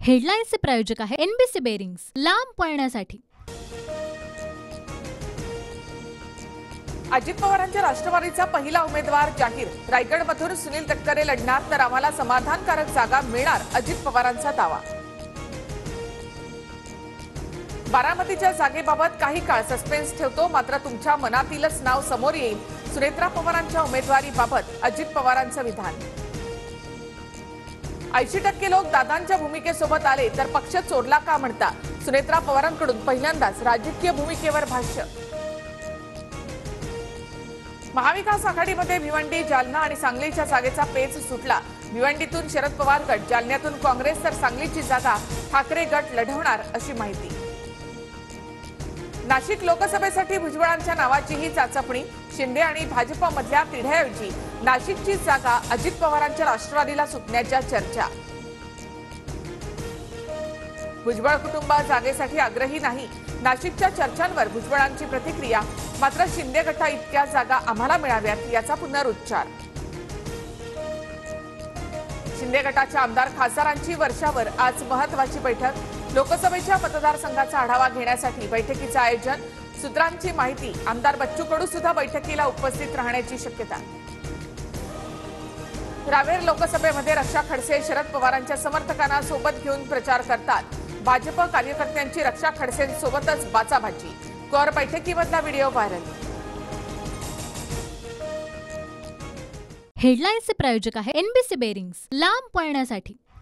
हेडलाईन्सचे प्रायोजक आहे NBC bearings, लांब पळण्यासाठी। अजित पवारांच्या राष्ट्रवादीचा पहिला उमेदवार जाहीर। रायगडमधून सुनील तटकरे लढणार तर आम्हाला समाधानकारक जागा मिळणार, अजित पवारांचा दावा। बारामतीच्या जागेबाबत काही काळ सस्पेन्स ठेवतो, मात्र तुमच्या मनातीलच नाव समोर येईल, सुनेत्रा पवारांच्या उमेदवारीबाबत अजित पवारांचं विधान। 80% लोक दादांच्या भूमिकेसोबत आले तर पक्ष चोरला का म्हणता, सुनेत्रा पवारांकडून पहिल्यांदाच राजकीय भूमिकेवर भाष्य। महाविकास आघाडीमध्ये भिवंडी, जालना आणि सांगलीच्या जागेचा पेच सुटला। भिवंडीतून शरद पवार गट, जालन्यातून काँग्रेस तर सांगलीची जागा ठाकरे गट लढवणार अशी माहिती। नाशिक लोकसभेसाठी भुजबळांच्या नावाचीही चाचपणी। शिंदे आणि भाजपमधल्या तिढ्याऐवजी नाशिकची जागा अजित पवारांच्या राष्ट्रवादीला सुटण्याच्या चर्चा। भुजबळ कुटुंब जागेसाठी आग्रही नाही, नाशिकच्या चर्चांवर भुजबळांची प्रतिक्रिया। मात्र शिंदे गटा इतक्या जागा आम्हाला मिळाव्यात याचा पुनरुच्चार। शिंदे गटाच्या आमदार खासदारांची वर्षावर आज महत्त्वाची बैठक। लोकसभेच्या मतदारसंघाचा आढावा घेण्यासाठी बैठकीचं आयोजन। सूत्रांची माहिती, आमदार बच्चू कडू सुद्धा बैठकीला उपस्थित राहण्याची शक्यता। रावेर लोकसभेमध्ये रक्षा खडसे शरद पवारांच्या समर्थकांना सोबत घेऊन प्रचार करतात। भाजप कार्यकर्त्यांची रक्षा खडसेंसोबतच बाचाबाची। कोर बैठकीमधला व्हिडिओ व्हायरल। हेडलाईन्सचे प्रायोजक आहे एनबीसी बेरिंग्स, लांब पळण्यासाठी।